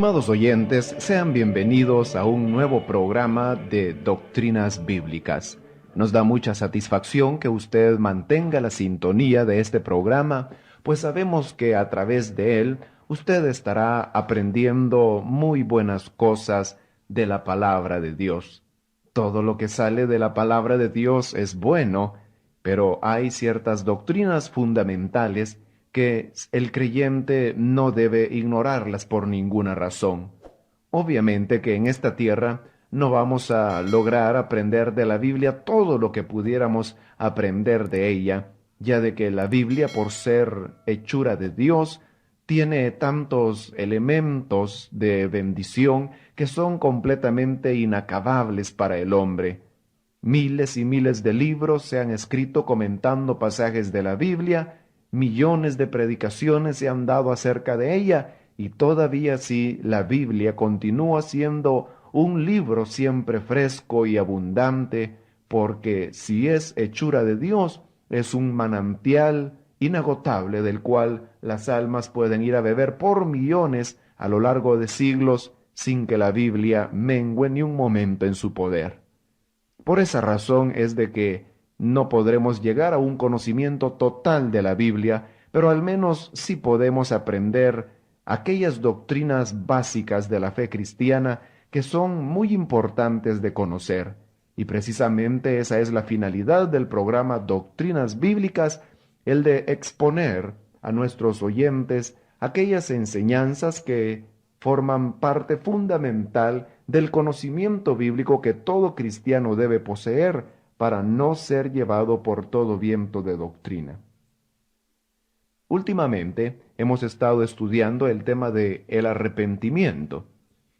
Estimados oyentes, sean bienvenidos a un nuevo programa de Doctrinas Bíblicas. Nos da mucha satisfacción que usted mantenga la sintonía de este programa, pues sabemos que a través de él usted estará aprendiendo muy buenas cosas de la palabra de Dios. Todo lo que sale de la palabra de Dios es bueno, pero hay ciertas doctrinas fundamentales que el creyente no debe ignorarlas por ninguna razón. Obviamente que en esta tierra no vamos a lograr aprender de la Biblia todo lo que pudiéramos aprender de ella, ya de que la Biblia, por ser hechura de Dios, tiene tantos elementos de bendición que son completamente inacabables para el hombre. Miles y miles de libros se han escrito comentando pasajes de la Biblia, millones de predicaciones se han dado acerca de ella, y todavía así la Biblia continúa siendo un libro siempre fresco y abundante, porque si es hechura de Dios, es un manantial inagotable del cual las almas pueden ir a beber por millones a lo largo de siglos sin que la Biblia mengüe ni un momento en su poder. Por esa razón es de que no podremos llegar a un conocimiento total de la Biblia, pero al menos sí podemos aprender aquellas doctrinas básicas de la fe cristiana que son muy importantes de conocer. Y precisamente esa es la finalidad del programa Doctrinas Bíblicas, el de exponer a nuestros oyentes aquellas enseñanzas que forman parte fundamental del conocimiento bíblico que todo cristiano debe poseer para no ser llevado por todo viento de doctrina. Últimamente hemos estado estudiando el tema de el arrepentimiento,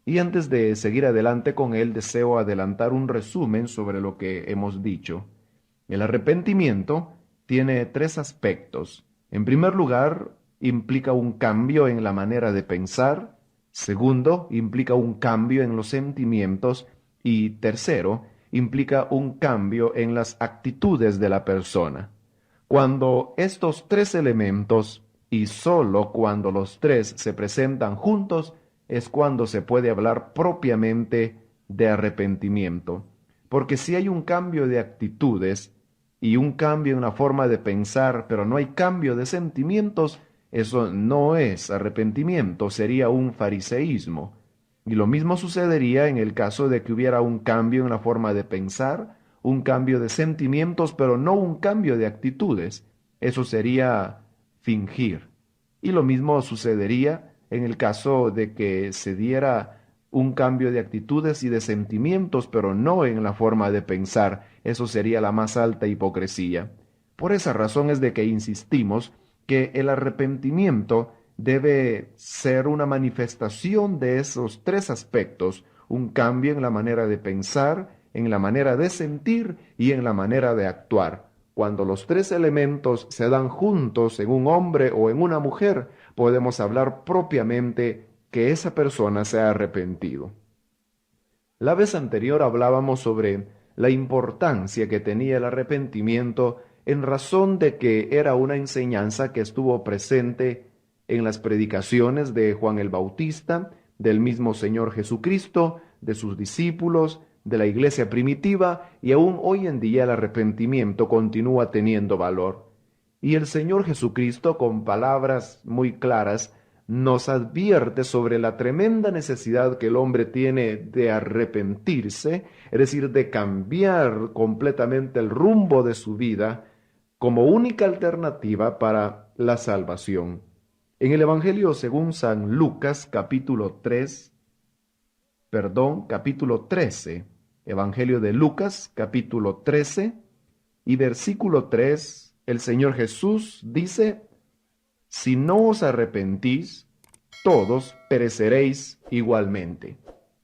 y antes de seguir adelante con él deseo adelantar un resumen sobre lo que hemos dicho. El arrepentimiento tiene tres aspectos. En primer lugar, implica un cambio en la manera de pensar. Segundo, implica un cambio en los sentimientos. Y tercero, implica un cambio en las actitudes de la persona. Cuando estos tres elementos, y sólo cuando los tres se presentan juntos, es cuando se puede hablar propiamente de arrepentimiento. Porque si hay un cambio de actitudes y un cambio en la forma de pensar, pero no hay cambio de sentimientos, eso no es arrepentimiento, sería un fariseísmo. Y lo mismo sucedería en el caso de que hubiera un cambio en la forma de pensar, un cambio de sentimientos, pero no un cambio de actitudes. Eso sería fingir. Y lo mismo sucedería en el caso de que se diera un cambio de actitudes y de sentimientos, pero no en la forma de pensar. Eso sería la más alta hipocresía. Por esa razón es de que insistimos que el arrepentimiento debe ser una manifestación de esos tres aspectos, un cambio en la manera de pensar, en la manera de sentir y en la manera de actuar. Cuando los tres elementos se dan juntos en un hombre o en una mujer, podemos hablar propiamente que esa persona se ha arrepentido. La vez anterior hablábamos sobre la importancia que tenía el arrepentimiento en razón de que era una enseñanza que estuvo presente en las predicaciones de Juan el Bautista, del mismo Señor Jesucristo, de sus discípulos, de la iglesia primitiva, y aún hoy en día el arrepentimiento continúa teniendo valor. Y el Señor Jesucristo, con palabras muy claras, nos advierte sobre la tremenda necesidad que el hombre tiene de arrepentirse, es decir, de cambiar completamente el rumbo de su vida como única alternativa para la salvación. En el Evangelio según San Lucas, capítulo 13, Evangelio de Lucas, capítulo 13, y versículo 3, el Señor Jesús dice: si no os arrepentís, todos pereceréis igualmente.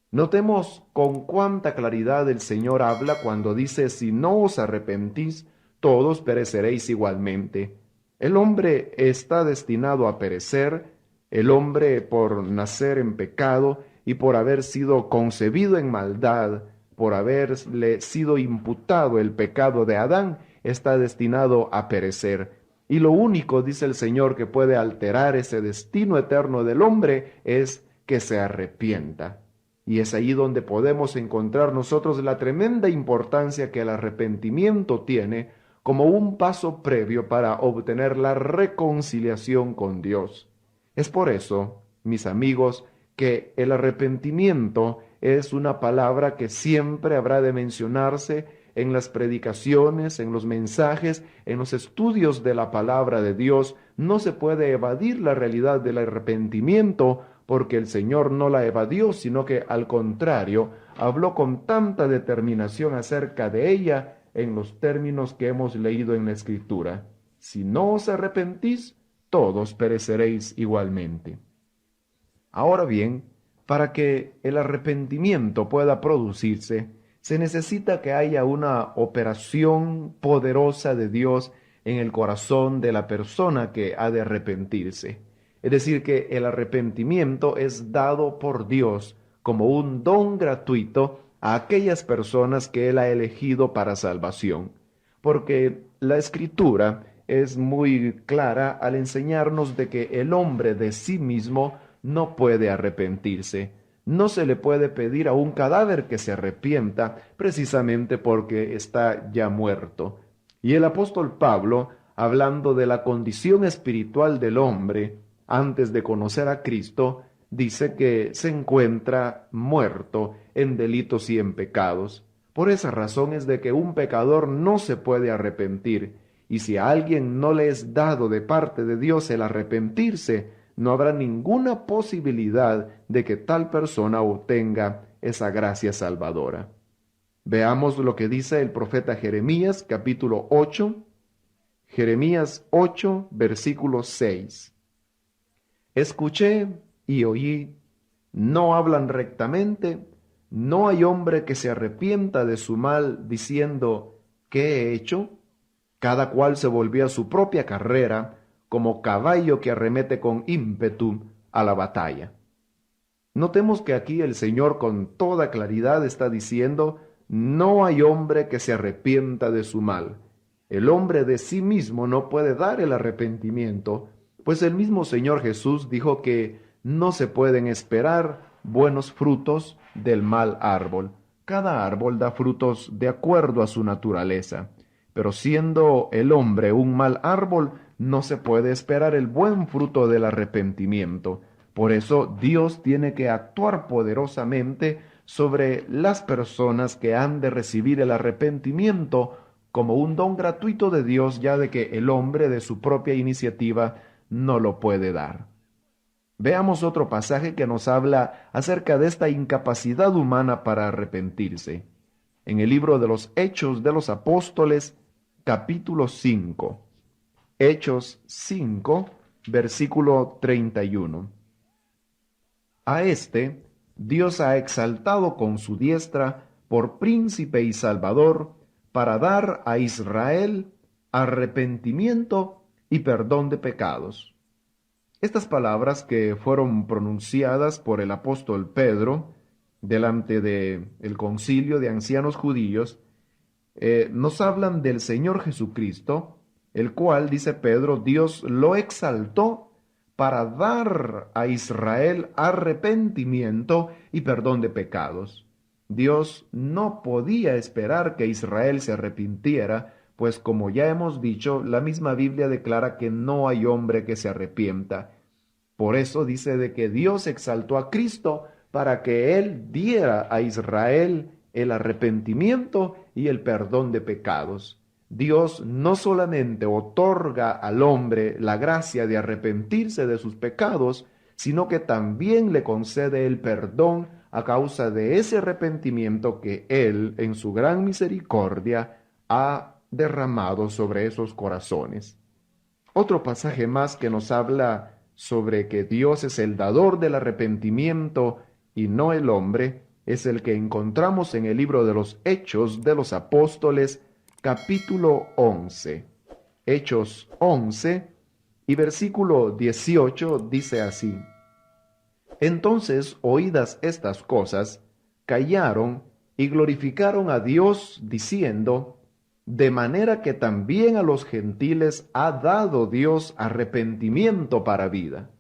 Notemos con cuánta claridad el Señor habla cuando dice: si no os arrepentís, todos pereceréis igualmente. El hombre está destinado a perecer, el hombre por nacer en pecado y por haber sido concebido en maldad, por haberle sido imputado el pecado de Adán, está destinado a perecer. Y lo único, dice el Señor, que puede alterar ese destino eterno del hombre es que se arrepienta. Y es ahí donde podemos encontrar nosotros la tremenda importancia que el arrepentimiento tiene como un paso previo para obtener la reconciliación con Dios. Es por eso, mis amigos, que el arrepentimiento es una palabra que siempre habrá de mencionarse en las predicaciones, en los mensajes, en los estudios de la palabra de Dios. No se puede evadir la realidad del arrepentimiento, porque el Señor no la evadió, sino que al contrario, habló con tanta determinación acerca de ella en los términos que hemos leído en la Escritura. Si no os arrepentís, todos pereceréis igualmente. Ahora bien, para que el arrepentimiento pueda producirse, se necesita que haya una operación poderosa de Dios en el corazón de la persona que ha de arrepentirse. Es decir, que el arrepentimiento es dado por Dios como un don gratuito a aquellas personas que Él ha elegido para salvación. Porque la Escritura es muy clara al enseñarnos de que el hombre de sí mismo no puede arrepentirse. No se le puede pedir a un cadáver que se arrepienta precisamente porque está ya muerto. Y el apóstol Pablo, hablando de la condición espiritual del hombre antes de conocer a Cristo, dice que se encuentra muerto en delitos y en pecados. Por esa razón es de que un pecador no se puede arrepentir, y si a alguien no le es dado de parte de Dios el arrepentirse, no habrá ninguna posibilidad de que tal persona obtenga esa gracia salvadora. Veamos lo que dice el profeta Jeremías, capítulo 8, Jeremías 8, versículo 6. Escuché y oí, no hablan rectamente, no hay hombre que se arrepienta de su mal, diciendo, ¿qué he hecho? Cada cual se volvió a su propia carrera, como caballo que arremete con ímpetu a la batalla. Notemos que aquí el Señor con toda claridad está diciendo, no hay hombre que se arrepienta de su mal. El hombre de sí mismo no puede dar el arrepentimiento, pues el mismo Señor Jesús dijo que no se pueden esperar buenos frutos del mal árbol. Cada árbol da frutos de acuerdo a su naturaleza, pero siendo el hombre un mal árbol, no se puede esperar el buen fruto del arrepentimiento. Por eso Dios tiene que actuar poderosamente sobre las personas que han de recibir el arrepentimiento como un don gratuito de Dios, ya de que el hombre de su propia iniciativa no lo puede dar. Veamos otro pasaje que nos habla acerca de esta incapacidad humana para arrepentirse. En el libro de los Hechos de los Apóstoles, capítulo 5. Hechos 5, versículo 31. A este Dios ha exaltado con su diestra por príncipe y salvador para dar a Israel arrepentimiento y perdón de pecados. Estas palabras que fueron pronunciadas por el apóstol Pedro delante del concilio de ancianos judíos nos hablan del Señor Jesucristo, el cual, dice Pedro, Dios lo exaltó para dar a Israel arrepentimiento y perdón de pecados. Dios no podía esperar que Israel se arrepintiera, pues como ya hemos dicho, la misma Biblia declara que no hay hombre que se arrepienta. Por eso dice de que Dios exaltó a Cristo para que Él diera a Israel el arrepentimiento y el perdón de pecados. Dios no solamente otorga al hombre la gracia de arrepentirse de sus pecados, sino que también le concede el perdón a causa de ese arrepentimiento que Él, en su gran misericordia, ha derramado sobre esos corazones. Otro pasaje más que nos habla sobre que Dios es el dador del arrepentimiento y no el hombre, es el que encontramos en el libro de los Hechos de los Apóstoles, capítulo 11. Hechos 11 y versículo 18 dice así: Entonces, oídas estas cosas, callaron y glorificaron a Dios, diciendo, de manera que también a los gentiles ha dado Dios arrepentimiento para vida.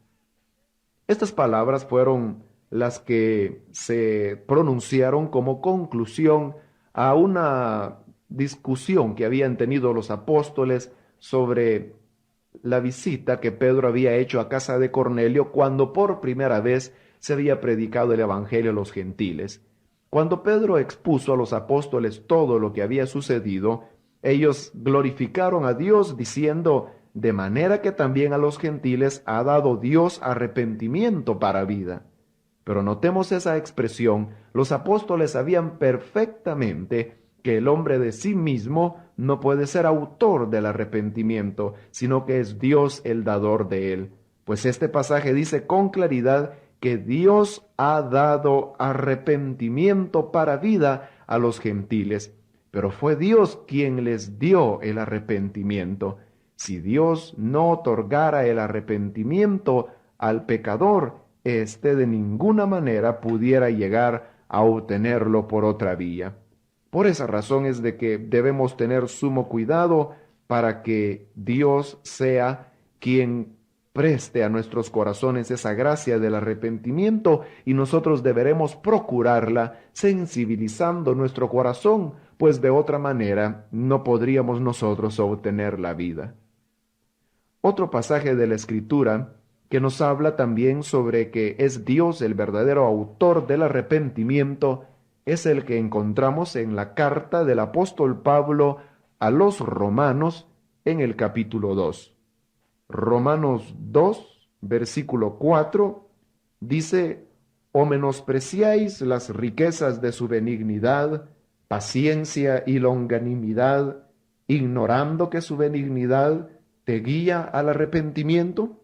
Estas palabras fueron las que se pronunciaron como conclusión a una discusión que habían tenido los apóstoles sobre la visita que Pedro había hecho a casa de Cornelio cuando por primera vez se había predicado el Evangelio a los gentiles. Cuando Pedro expuso a los apóstoles todo lo que había sucedido, ellos glorificaron a Dios diciendo, de manera que también a los gentiles ha dado Dios arrepentimiento para vida. Pero notemos esa expresión, los apóstoles sabían perfectamente que el hombre de sí mismo no puede ser autor del arrepentimiento, sino que es Dios el dador de él. Pues este pasaje dice con claridad que Dios ha dado arrepentimiento para vida a los gentiles, pero fue Dios quien les dio el arrepentimiento. Si Dios no otorgara el arrepentimiento al pecador, éste de ninguna manera pudiera llegar a obtenerlo por otra vía. Por esa razón es de que debemos tener sumo cuidado para que Dios sea quien preste a nuestros corazones esa gracia del arrepentimiento y nosotros deberemos procurarla sensibilizando nuestro corazón, pues de otra manera no podríamos nosotros obtener la vida. Otro pasaje de la Escritura que nos habla también sobre que es Dios el verdadero autor del arrepentimiento es el que encontramos en la carta del apóstol Pablo a los Romanos en el capítulo 2. Romanos 2, versículo 4, dice, «O menospreciáis las riquezas de su benignidad, paciencia y longanimidad, ignorando que su benignidad te guía al arrepentimiento».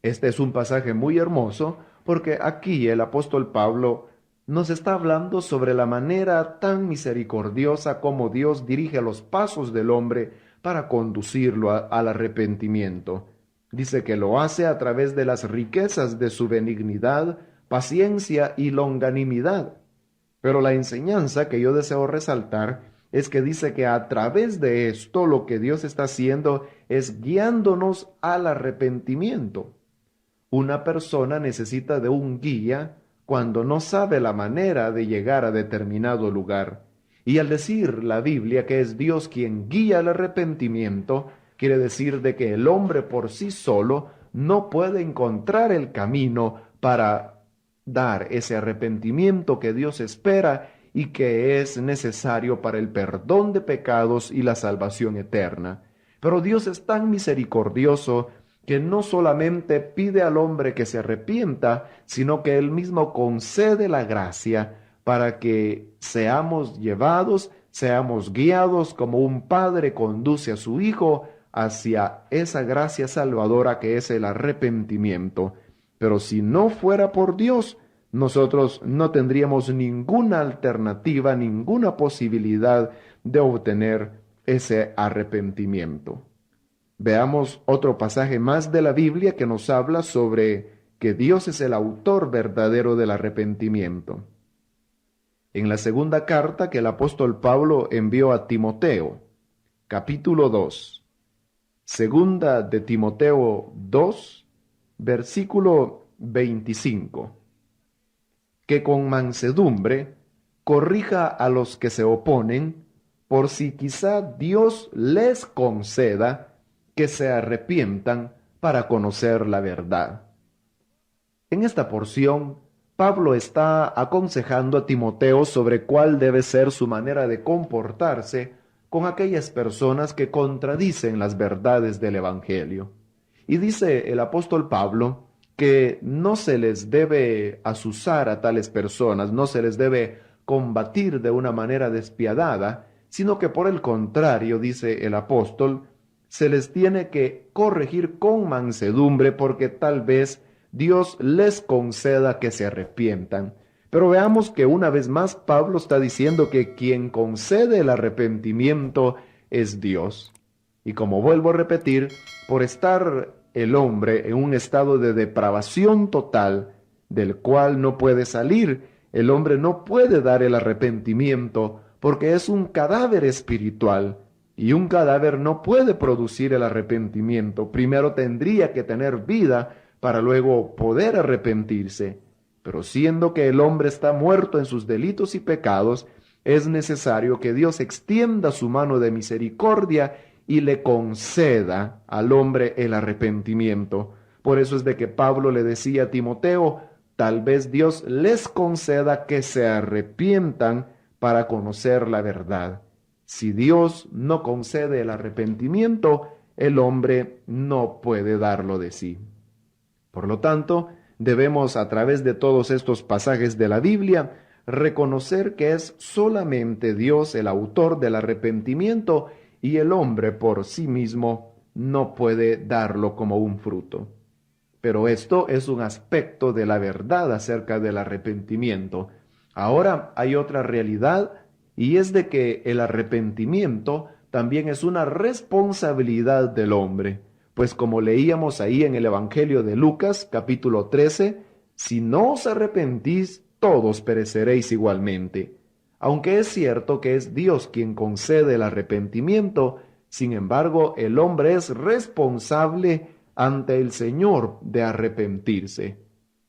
Este es un pasaje muy hermoso porque aquí el apóstol Pablo nos está hablando sobre la manera tan misericordiosa como Dios dirige los pasos del hombre para conducirlo al arrepentimiento. Dice que lo hace a través de las riquezas de su benignidad, paciencia y longanimidad. Pero la enseñanza que yo deseo resaltar es que dice que a través de esto lo que Dios está haciendo es guiándonos al arrepentimiento. Una persona necesita de un guía cuando no sabe la manera de llegar a determinado lugar. Y al decir la Biblia que es Dios quien guía al arrepentimiento, quiere decir de que el hombre por sí solo no puede encontrar el camino para dar ese arrepentimiento que Dios espera y que es necesario para el perdón de pecados y la salvación eterna. Pero Dios es tan misericordioso que no solamente pide al hombre que se arrepienta, sino que Él mismo concede la gracia para que seamos llevados, seamos guiados como un padre conduce a su hijo hacia esa gracia salvadora que es el arrepentimiento. Pero si no fuera por Dios, nosotros no tendríamos ninguna alternativa, ninguna posibilidad de obtener ese arrepentimiento. Veamos otro pasaje más de la Biblia que nos habla sobre que Dios es el autor verdadero del arrepentimiento. En la segunda carta que el apóstol Pablo envió a Timoteo, capítulo 2, segunda de Timoteo 2, versículo 25, que con mansedumbre corrija a los que se oponen, por si quizá Dios les conceda que se arrepientan para conocer la verdad. En esta porción, Pablo está aconsejando a Timoteo sobre cuál debe ser su manera de comportarse con aquellas personas que contradicen las verdades del Evangelio. Y dice el apóstol Pablo que no se les debe azuzar a tales personas, no se les debe combatir de una manera despiadada, sino que por el contrario, dice el apóstol, se les tiene que corregir con mansedumbre porque tal vez Dios les conceda que se arrepientan. Pero veamos que una vez más Pablo está diciendo que quien concede el arrepentimiento es Dios. Y como vuelvo a repetir, por estar el hombre en un estado de depravación total, del cual no puede salir, el hombre no puede dar el arrepentimiento porque es un cadáver espiritual. Y un cadáver no puede producir el arrepentimiento. Primero tendría que tener vida para luego poder arrepentirse. Pero siendo que el hombre está muerto en sus delitos y pecados, es necesario que Dios extienda su mano de misericordia y le conceda al hombre el arrepentimiento. Por eso es de que Pablo le decía a Timoteo, tal vez Dios les conceda que se arrepientan para conocer la verdad. Si Dios no concede el arrepentimiento, el hombre no puede darlo de sí. Por lo tanto, debemos a través de todos estos pasajes de la Biblia reconocer que es solamente Dios el autor del arrepentimiento y el hombre por sí mismo no puede darlo como un fruto. Pero esto es un aspecto de la verdad acerca del arrepentimiento. Ahora hay otra realidad y es de que el arrepentimiento también es una responsabilidad del hombre. Pues como leíamos ahí en el Evangelio de Lucas, capítulo 13, si no os arrepentís, todos pereceréis igualmente. Aunque es cierto que es Dios quien concede el arrepentimiento, sin embargo, el hombre es responsable ante el Señor de arrepentirse.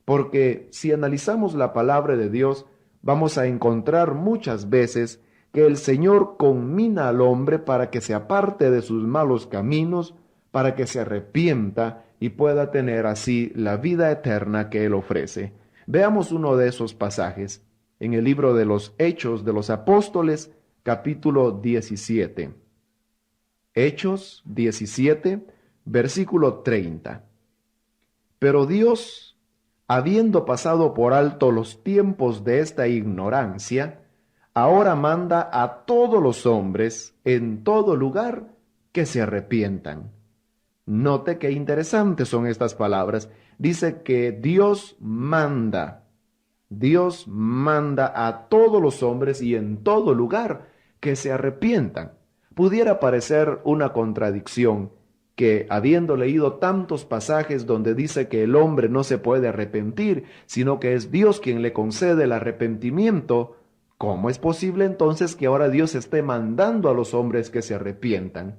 Porque si analizamos la palabra de Dios, vamos a encontrar muchas veces que el Señor conmina al hombre para que se aparte de sus malos caminos, para que se arrepienta y pueda tener así la vida eterna que Él ofrece. Veamos uno de esos pasajes en el libro de los Hechos de los Apóstoles, capítulo 17. Hechos 17, versículo 30. Pero Dios, habiendo pasado por alto los tiempos de esta ignorancia, ahora manda a todos los hombres en todo lugar que se arrepientan. Note qué interesantes son estas palabras. Dice que Dios manda a todos los hombres y en todo lugar que se arrepientan. Pudiera parecer una contradicción que, habiendo leído tantos pasajes donde dice que el hombre no se puede arrepentir, sino que es Dios quien le concede el arrepentimiento, ¿cómo es posible entonces que ahora Dios esté mandando a los hombres que se arrepientan?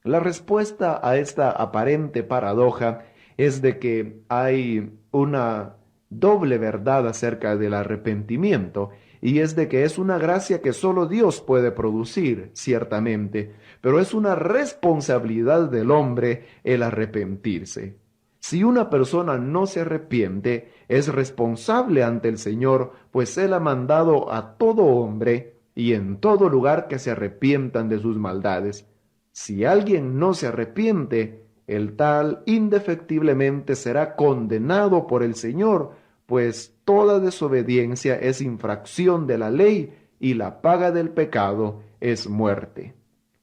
La respuesta a esta aparente paradoja es de que hay una doble verdad acerca del arrepentimiento, y es de que es una gracia que solo Dios puede producir, ciertamente, pero es una responsabilidad del hombre el arrepentirse. Si una persona no se arrepiente, es responsable ante el Señor, pues Él ha mandado a todo hombre y en todo lugar que se arrepientan de sus maldades. Si alguien no se arrepiente, el tal indefectiblemente será condenado por el Señor, pues toda desobediencia es infracción de la ley y la paga del pecado es muerte.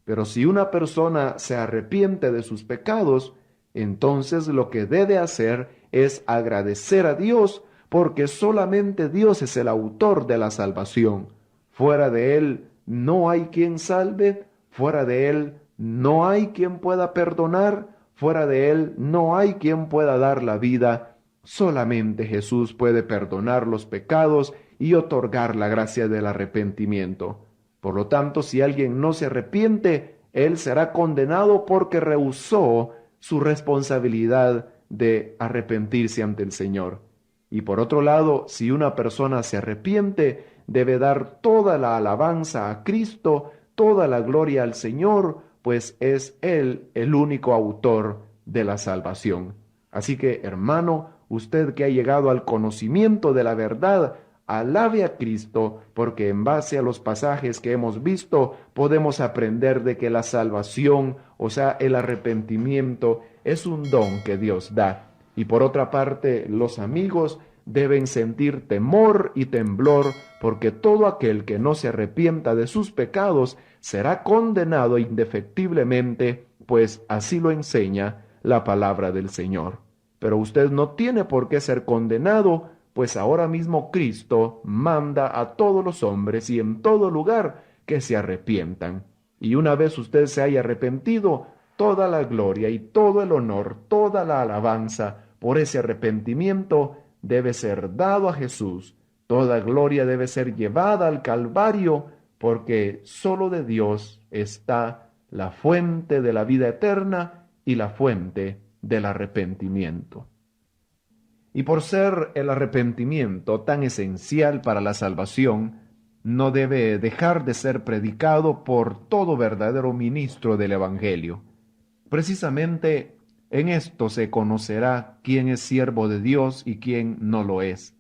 Pero si una persona se arrepiente de sus pecados, entonces lo que debe hacer es agradecer a Dios, porque solamente Dios es el autor de la salvación. Fuera de Él no hay quien salve, fuera de Él no hay quien pueda perdonar, fuera de Él no hay quien pueda dar la vida. Solamente Jesús puede perdonar los pecados y otorgar la gracia del arrepentimiento. Por lo tanto, si alguien no se arrepiente, él será condenado porque rehusó su responsabilidad de arrepentirse ante el Señor. Y por otro lado, si una persona se arrepiente, debe dar toda la alabanza a Cristo, toda la gloria al Señor, pues es Él el único autor de la salvación. Así que, hermano, usted que ha llegado al conocimiento de la verdad, alabe a Cristo, porque en base a los pasajes que hemos visto, podemos aprender de que la salvación, o sea, el arrepentimiento, es un don que Dios da. Y por otra parte, los amigos deben sentir temor y temblor, porque todo aquel que no se arrepienta de sus pecados será condenado indefectiblemente, pues así lo enseña la palabra del Señor. Pero usted no tiene por qué ser condenado, pues ahora mismo Cristo manda a todos los hombres y en todo lugar que se arrepientan. Y una vez usted se haya arrepentido, toda la gloria y todo el honor, toda la alabanza por ese arrepentimiento debe ser dado a Jesús. Toda gloria debe ser llevada al Calvario, porque solo de Dios está la fuente de la vida eterna y la fuente del arrepentimiento. Y por ser el arrepentimiento tan esencial para la salvación, no debe dejar de ser predicado por todo verdadero ministro del Evangelio. Precisamente en esto se conocerá quién es siervo de Dios y quién no lo es,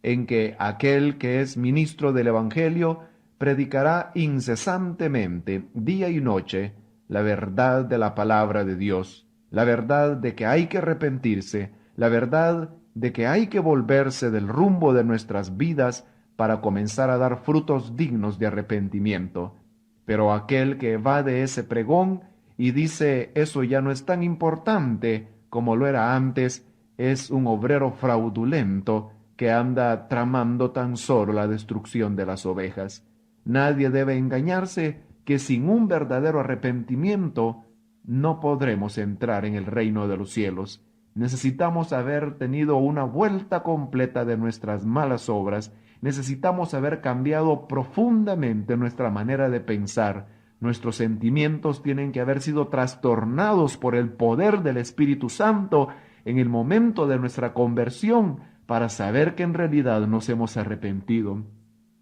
en que aquel que es ministro del Evangelio predicará incesantemente, día y noche, la verdad de la palabra de Dios, la verdad de que hay que arrepentirse, la verdad de que hay que volverse del rumbo de nuestras vidas para comenzar a dar frutos dignos de arrepentimiento. Pero aquel que va de ese pregón y dice eso ya no es tan importante como lo era antes, es un obrero fraudulento que anda tramando tan solo la destrucción de las ovejas. Nadie debe engañarse que sin un verdadero arrepentimiento no podremos entrar en el reino de los cielos. Necesitamos haber tenido una vuelta completa de nuestras malas obras, necesitamos haber cambiado profundamente nuestra manera de pensar. Nuestros sentimientos tienen que haber sido trastornados por el poder del Espíritu Santo en el momento de nuestra conversión para saber que en realidad nos hemos arrepentido.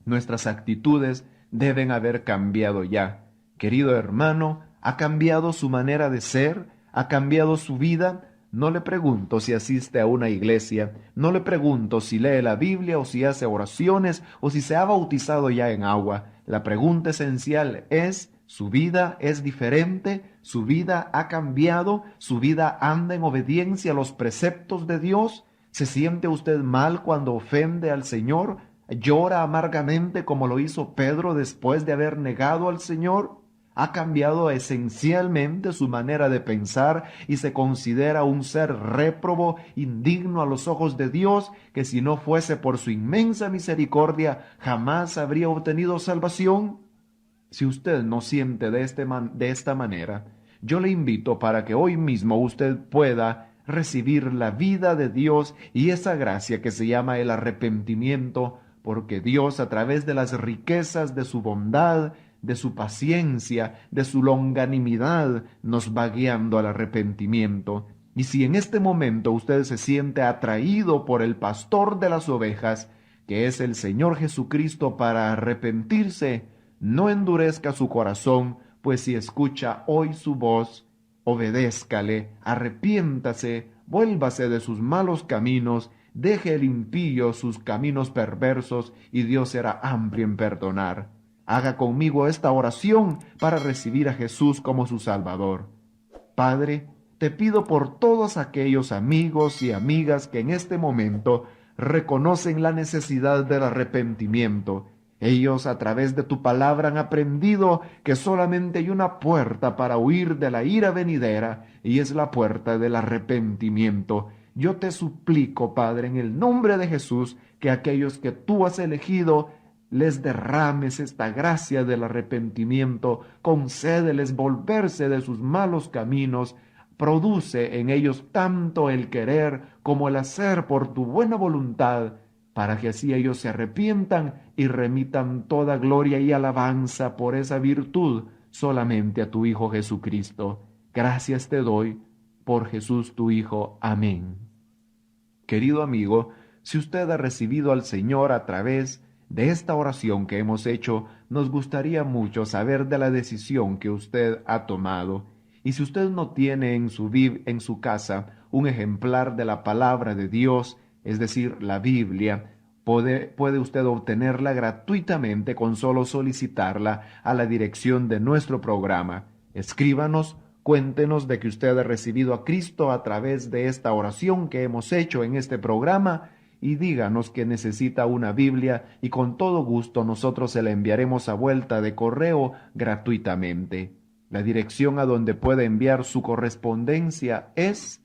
Nuestras actitudes deben haber cambiado ya. Querido hermano, ¿ha cambiado su manera de ser? ¿Ha cambiado su vida? No le pregunto si asiste a una iglesia, no le pregunto si lee la Biblia o si hace oraciones o si se ha bautizado ya en agua. La pregunta esencial es, ¿su vida es diferente? ¿Su vida ha cambiado? ¿Su vida anda en obediencia a los preceptos de Dios? ¿Se siente usted mal cuando ofende al Señor? ¿Llora amargamente como lo hizo Pedro después de haber negado al Señor? ¿Ha cambiado esencialmente su manera de pensar y se considera un ser réprobo, indigno a los ojos de Dios, que si no fuese por su inmensa misericordia jamás habría obtenido salvación? Si usted no siente de esta manera, yo le invito para que hoy mismo usted pueda recibir la vida de Dios y esa gracia que se llama el arrepentimiento, porque Dios, a través de las riquezas de su bondad, de su paciencia, de su longanimidad, nos va guiando al arrepentimiento. Y si en este momento usted se siente atraído por el pastor de las ovejas, que es el Señor Jesucristo, para arrepentirse, no endurezca su corazón, pues si escucha hoy su voz, obedézcale, arrepiéntase, vuélvase de sus malos caminos, deje el impío sus caminos perversos, y Dios será amplio en perdonar. Haga conmigo esta oración para recibir a Jesús como su Salvador. Padre, te pido por todos aquellos amigos y amigas que en este momento reconocen la necesidad del arrepentimiento. Ellos a través de tu palabra han aprendido que solamente hay una puerta para huir de la ira venidera, y es la puerta del arrepentimiento. Yo te suplico, Padre, en el nombre de Jesús, que aquellos que tú has elegido les derrames esta gracia del arrepentimiento, concédeles volverse de sus malos caminos, produce en ellos tanto el querer como el hacer por tu buena voluntad, para que así ellos se arrepientan y remitan toda gloria y alabanza por esa virtud solamente a tu Hijo Jesucristo. Gracias te doy por Jesús tu Hijo. Amén. Querido amigo, si usted ha recibido al Señor a través de esta oración que hemos hecho, nos gustaría mucho saber de la decisión que usted ha tomado. Y si usted no tiene en su casa un ejemplar de la palabra de Dios, es decir, la Biblia, puede usted obtenerla gratuitamente con solo solicitarla a la dirección de nuestro programa. Escríbanos, cuéntenos de que usted ha recibido a Cristo a través de esta oración que hemos hecho en este programa, y díganos que necesita una Biblia, y con todo gusto nosotros se la enviaremos a vuelta de correo gratuitamente. La dirección a donde puede enviar su correspondencia es